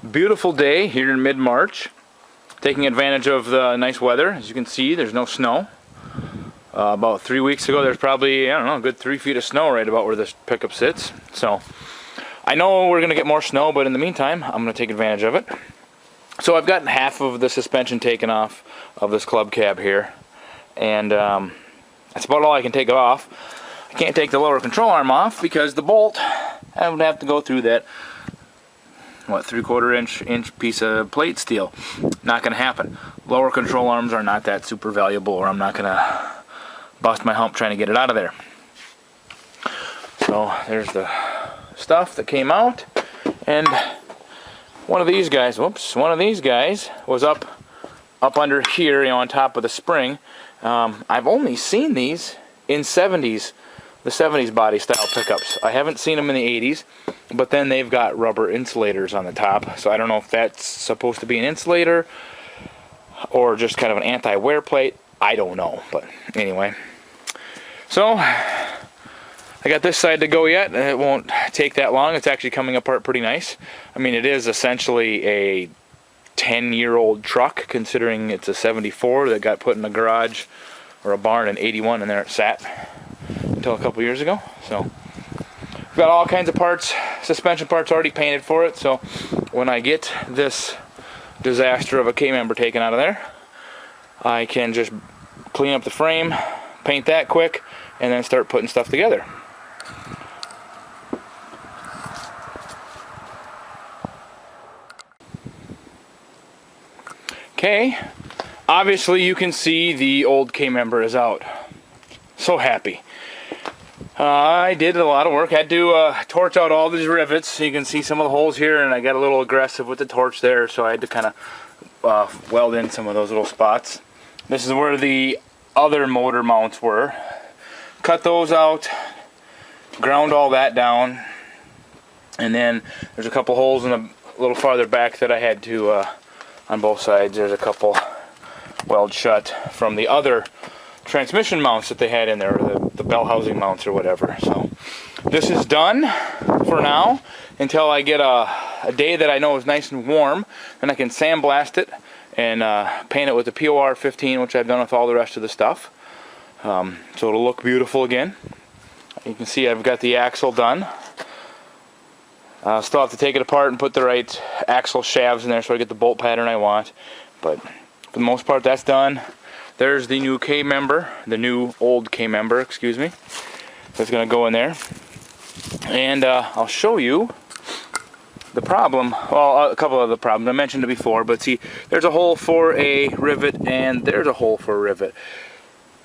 Beautiful day here in mid-March. Taking advantage of the nice weather. As you can see, there's no snow. About 3 weeks ago, there's probably, I don't know, a good 3 feet of snow right about where this pickup sits. So, I know we're going to get more snow, but in the meantime, I'm going to take advantage of it. So I've gotten half of the suspension taken off of this club cab here. And that's about all I can take off. I can't take the lower control arm off because the bolt, I would have to go through that, what, 3/4 inch piece of plate steel. Not going to happen. Lower control arms are not that super valuable, or I'm not going to bust my hump trying to get it out of there. So there's the stuff that came out, and one of these guys was up under here, on top of the spring. I've only seen these in the 70s body style pickups. I haven't seen them in the 80s, but then they've got rubber insulators on the top, so I don't know if that's supposed to be an insulator or just kind of an anti-wear plate. I don't know, but anyway. So I got this side to go yet. It won't take that long. It's actually coming apart pretty nice. I mean, it is essentially a 10-year-old truck, considering it's a 74 that got put in a garage or a barn in 81, and there it sat until a couple years ago. So we've got all kinds of parts, suspension parts already painted for it, so when I get this disaster of a K-member taken out of there, I can just clean up the frame, paint that quick, and then start putting stuff together. Okay, obviously you can see the old K-member is out. So happy. I did a lot of work. I had to torch out all these rivets, so you can see some of the holes here, and I got a little aggressive with the torch there, so I had to kind of weld in some of those little spots. This is where the other motor mounts were. Cut those out, ground all that down, and then there's a couple holes in a little farther back that I had to, on both sides, there's a couple weld shut from the other transmission mounts that they had in there, the bell housing mounts or whatever. So this is done for now until I get a day that I know is nice and warm, and I can sandblast it and paint it with the POR 15, which I've done with all the rest of the stuff. So it'll look beautiful again. You can see I've got the axle done. Still have to take it apart and put the right axle shafts in there so I get the bolt pattern I want, but for the most part that's done. There's the new K-member, the new old K-member, excuse me. That's going to go in there. And I'll show you the problem, well, a couple of the problems. I mentioned it before, but see, there's a hole for a rivet and there's a hole for a rivet.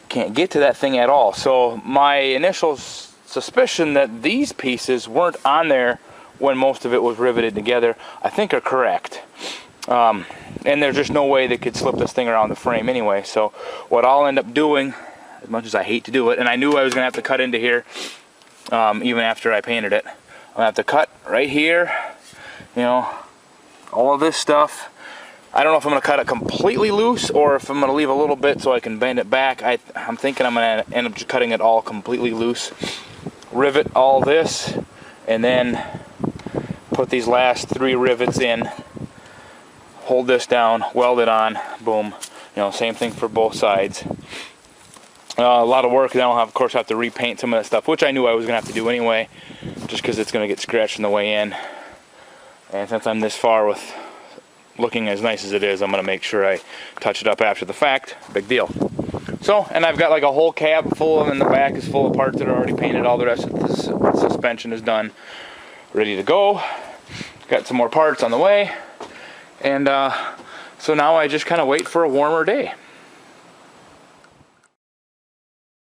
Can't get to that thing at all. So my initial suspicion that these pieces weren't on there when most of it was riveted together, I think are correct. And there's just no way they could slip this thing around the frame anyway. So what I'll end up doing, as much as I hate to do it, and I knew I was going to have to cut into here even after I painted it. I'm going to have to cut right here, you know, all of this stuff. I don't know if I'm going to cut it completely loose or if I'm going to leave a little bit so I can bend it back. I'm thinking I'm going to end up just cutting it all completely loose. Rivet all this, and then put these last 3 rivets in. Hold this down, weld it on, boom. You know, same thing for both sides. A lot of work, then I'll of course have to repaint some of that stuff, which I knew I was going to have to do anyway, just because it's going to get scratched on the way in. And since I'm this far with looking as nice as it is, I'm going to make sure I touch it up after the fact. Big deal. So, and I've got like a whole cab full, and in the back is full of parts that are already painted. All the rest of the suspension is done, ready to go. Got some more parts on the way. And so now I just kind of wait for a warmer day.